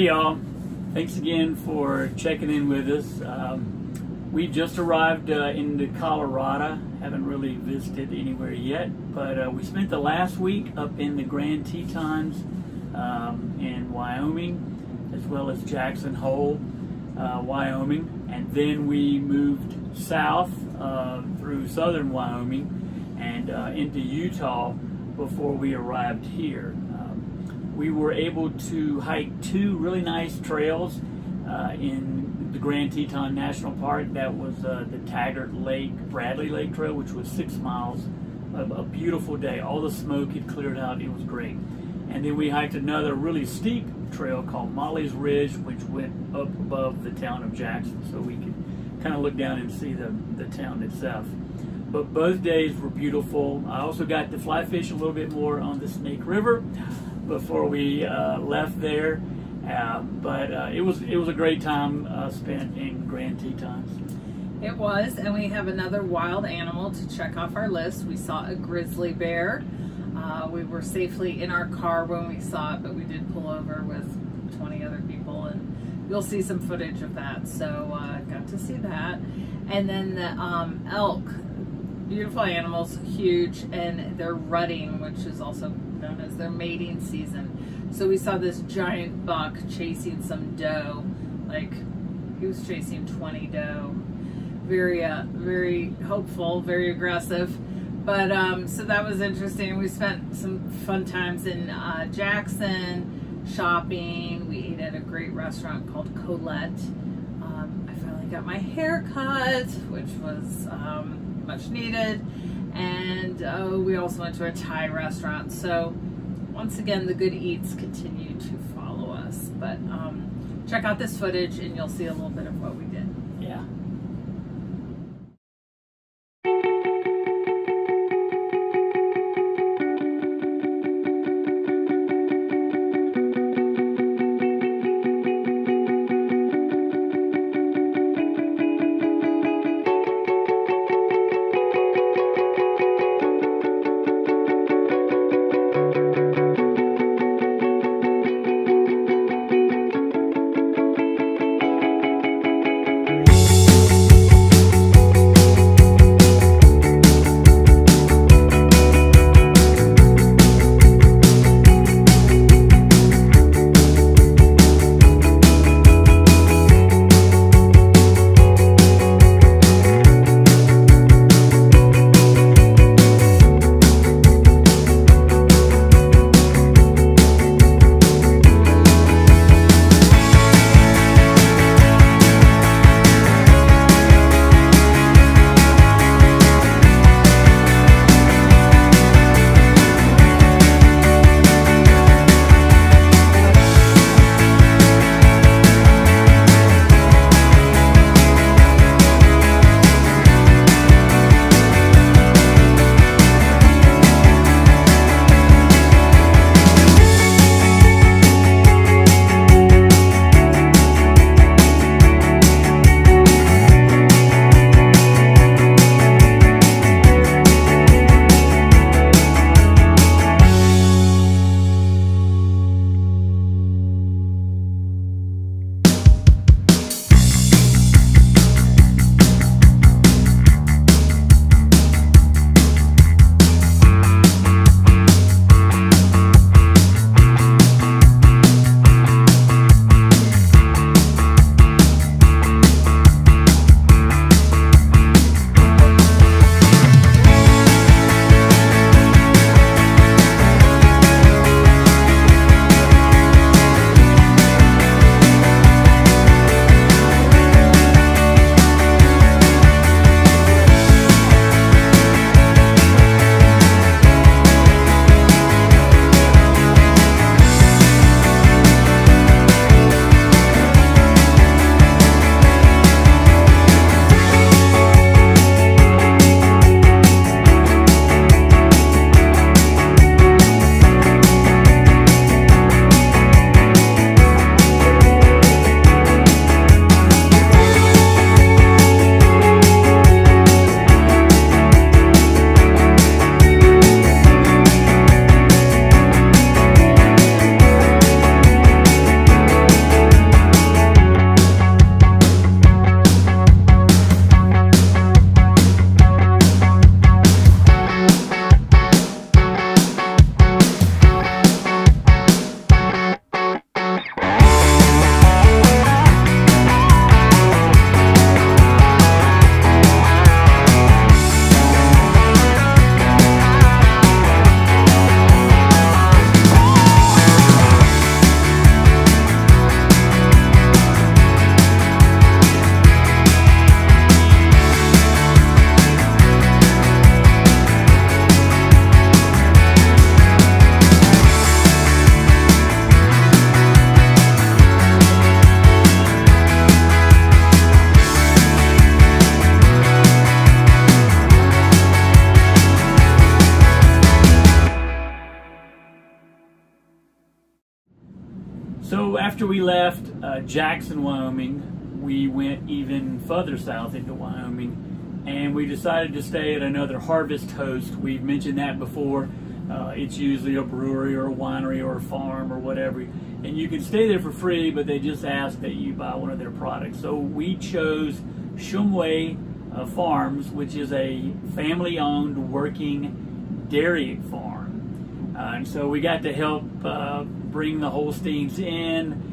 Hey y'all, thanks again for checking in with us. We just arrived into Colorado, haven't really visited anywhere yet, but we spent the last week up in the Grand Tetons in Wyoming, as well as Jackson Hole, Wyoming, and then we moved south through southern Wyoming and into Utah before we arrived here. We were able to hike two really nice trails in the Grand Teton National Park. That was the Taggart Lake, Bradley Lake Trail, which was 6 miles. A beautiful day. All the smoke had cleared out. It was great. And then we hiked another really steep trail called Molly's Ridge, which went up above the town of Jackson, so we could kind of look down and see the town itself. But both days were beautiful. I also got to fly fish a little bit more on the Snake River before we left there, but it was a great time spent in Grand Tetons. It was, and we have another wild animal to check off our list. We saw a grizzly bear. We were safely in our car when we saw it, but we did pull over with 20 other people, and you'll see some footage of that. So got to see that. And then the elk, beautiful animals, huge, and they're rutting, which is also known as their mating season. So we saw this giant buck chasing some doe, like he was chasing 20 doe. Very hopeful, very aggressive. But so that was interesting. We spent some fun times in Jackson shopping. We ate at a great restaurant called Colette. I finally got my hair cut, which was much needed. And we also went to a Thai restaurant. So once again, the good eats continue to follow us. But check out this footage and you'll see a little bit of what we did. Yeah. after we left Jackson, Wyoming, we went even further south into Wyoming, and we decided to stay at another Harvest Host. We've mentioned that before. It's usually a brewery or a winery or a farm or whatever, and you can stay there for free, but they just ask that you buy one of their products. So we chose Shumway Farms, which is a family-owned working dairy farm. And so we got to help bring the Holsteins in,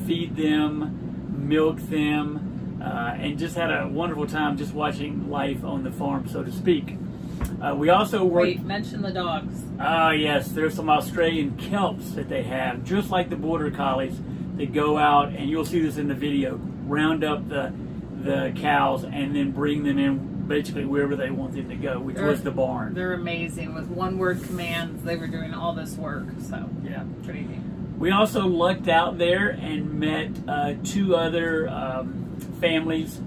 feed them, milk them, and just had a wonderful time just watching life on the farm, so to speak. We also worked... Wait, mention the dogs. Yes, there's some Australian Kelps that they have, just like the Border Collies. They go out, and you'll see this in the video, round up the cows and then bring them in basically wherever they want them to go, which was the barn. They're amazing. With one-word commands, they were doing all this work, so yeah, pretty neat. We also lucked out there and met 2 other families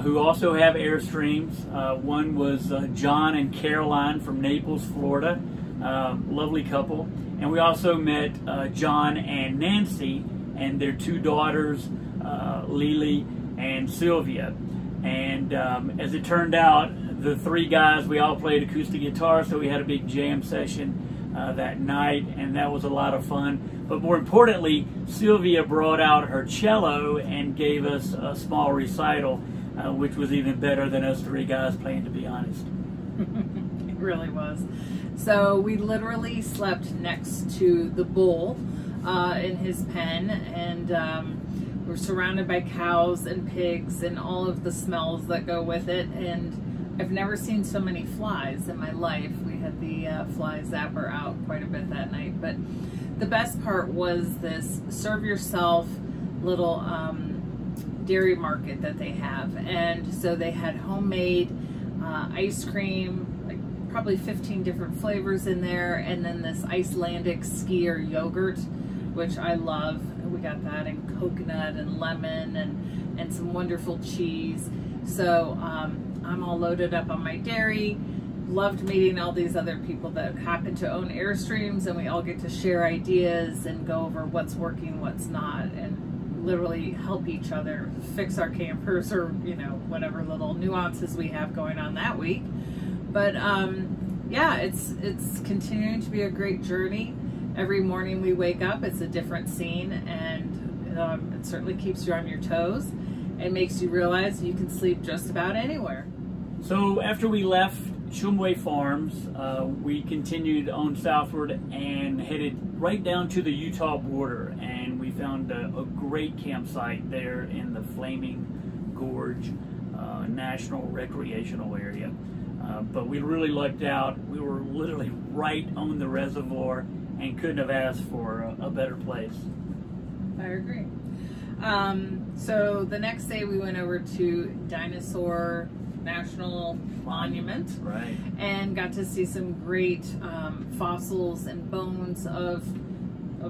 who also have Airstreams. One was John and Caroline from Naples, Florida. Lovely couple. And we also met John and Nancy and their 2 daughters, Lily and Sylvia. And as it turned out, the 3 guys, we all played acoustic guitar, so we had a big jam session that night, and that was a lot of fun. But more importantly, Sylvia brought out her cello and gave us a small recital, which was even better than us 3 guys playing, to be honest. It really was. So we literally slept next to the bull in his pen, and we're surrounded by cows and pigs and all of the smells that go with it. And I've never seen so many flies in my life. We had the fly zapper out quite a bit that night. But the best part was this serve yourself little dairy market that they have. And so they had homemade ice cream, like probably 15 different flavors in there, and then this Icelandic skier yogurt, which I love. We got that in coconut and lemon and some wonderful cheese. So I'm all loaded up on my dairy. Loved meeting all these other people that happen to own Airstreams, and we all get to share ideas and go over what's working, what's not, and literally help each other fix our campers, or you know, whatever little nuances we have going on that week. But yeah, it's continuing to be a great journey. Every morning we wake up, it's a different scene, and it certainly keeps you on your toes. It makes you realize you can sleep just about anywhere. So after we left Shumway Farms, we continued on southward and headed right down to the Utah border, and we found a great campsite there in the Flaming Gorge National Recreational Area. But we really lucked out. We were literally right on the reservoir and couldn't have asked for a better place. I agree. So the next day we went over to Dinosaur National Monument, right, and got to see some great fossils and bones of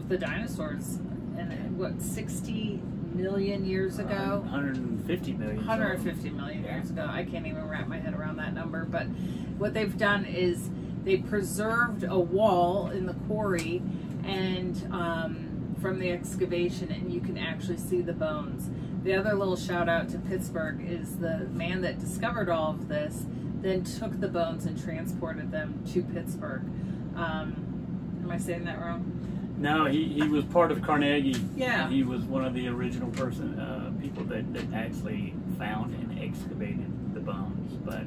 the dinosaurs. And what, 60 million years ago? 150 million. 150 million years ago. I can't even wrap my head around that number. But what they've done is they preserved a wall in the quarry and from the excavation, and you can actually see the bones. The other little shout out to Pittsburgh is the man that discovered all of this then took the bones and transported them to Pittsburgh. Am I saying that wrong? No, he was part of Carnegie. Yeah. He was one of the original people that actually found and excavated the bones. But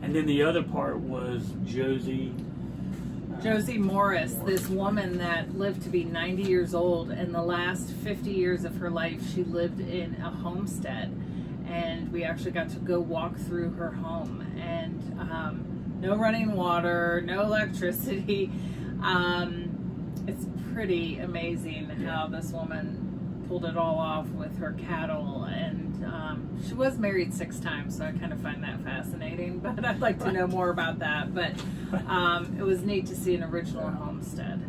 and then the other part was Josie Morris, this woman that lived to be 90 years old, and the last 50 years of her life she lived in a homestead, and we actually got to go walk through her home, and no running water, no electricity. It's pretty amazing how this woman pulled it all off with her cattle, and she was married 6 times, so I kind of find that fascinating, but I'd like to know more about that. But it was neat to see an original homestead.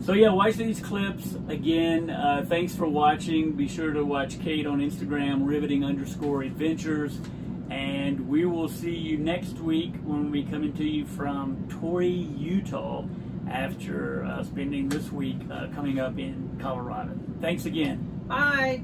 So yeah, watch these clips again. Thanks for watching. Be sure to watch Kate on Instagram, riveting_adventures, and we will see you next week when we come into you from Torrey, Utah, after spending this week coming up in Colorado. Thanks again. Bye.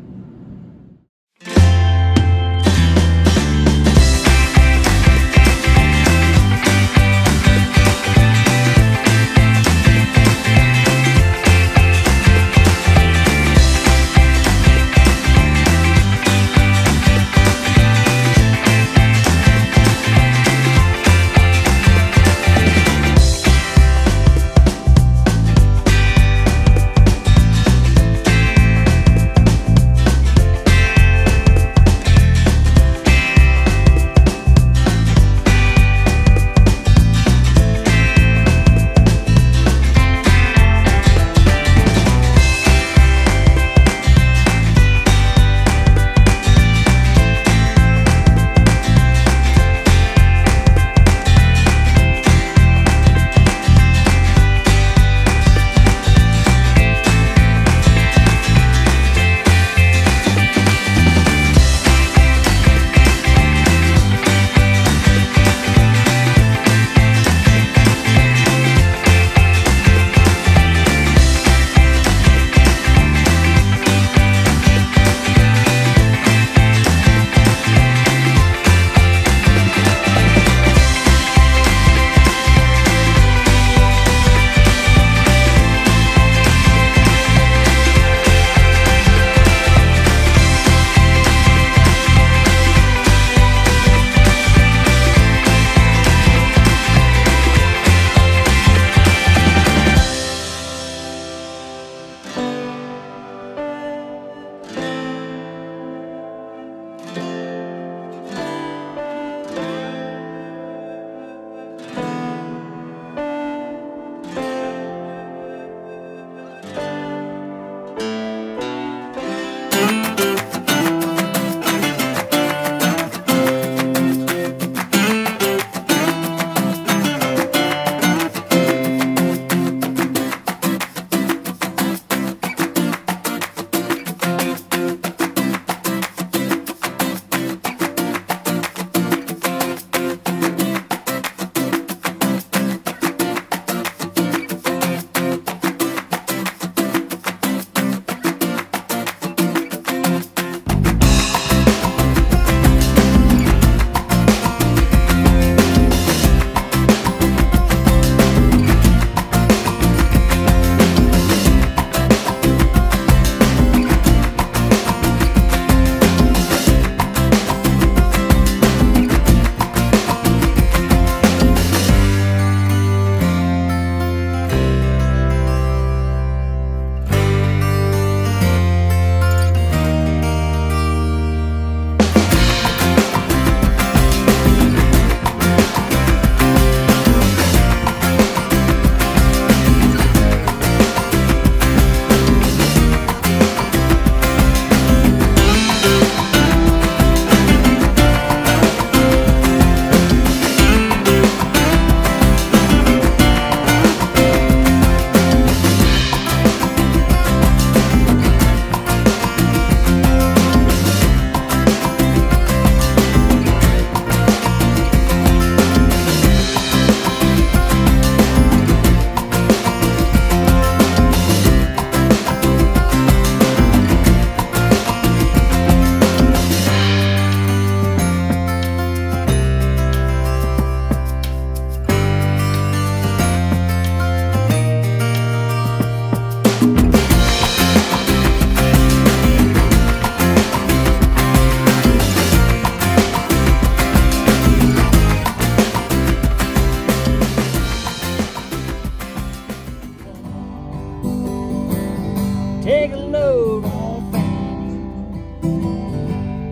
Take a load off Fanny.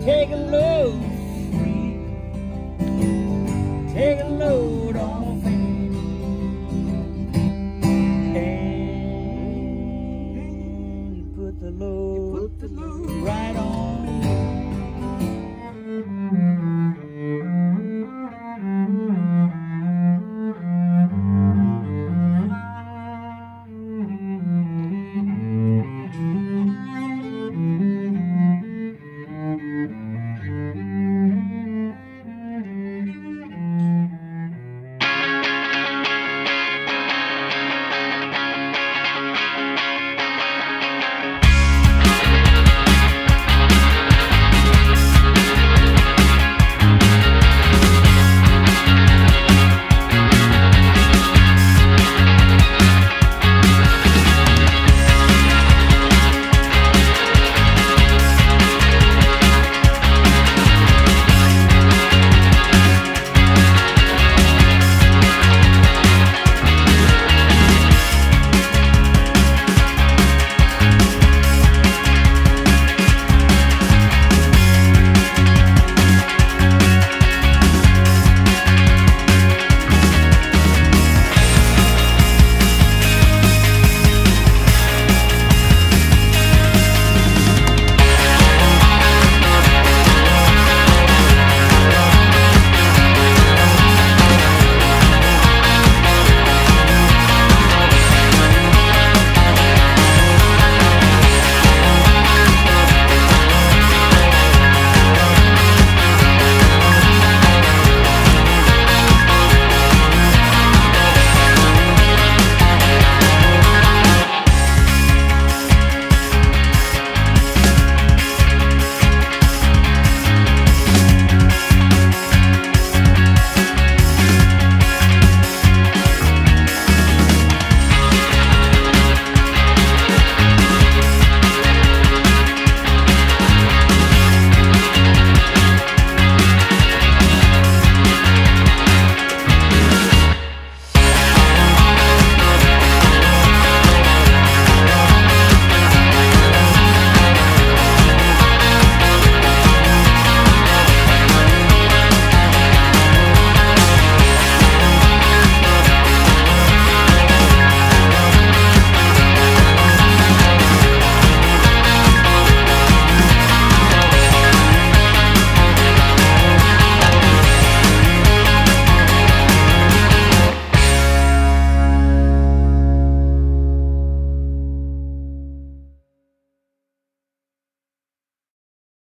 Take a load free. Take a load off Fanny. And you put the load right on.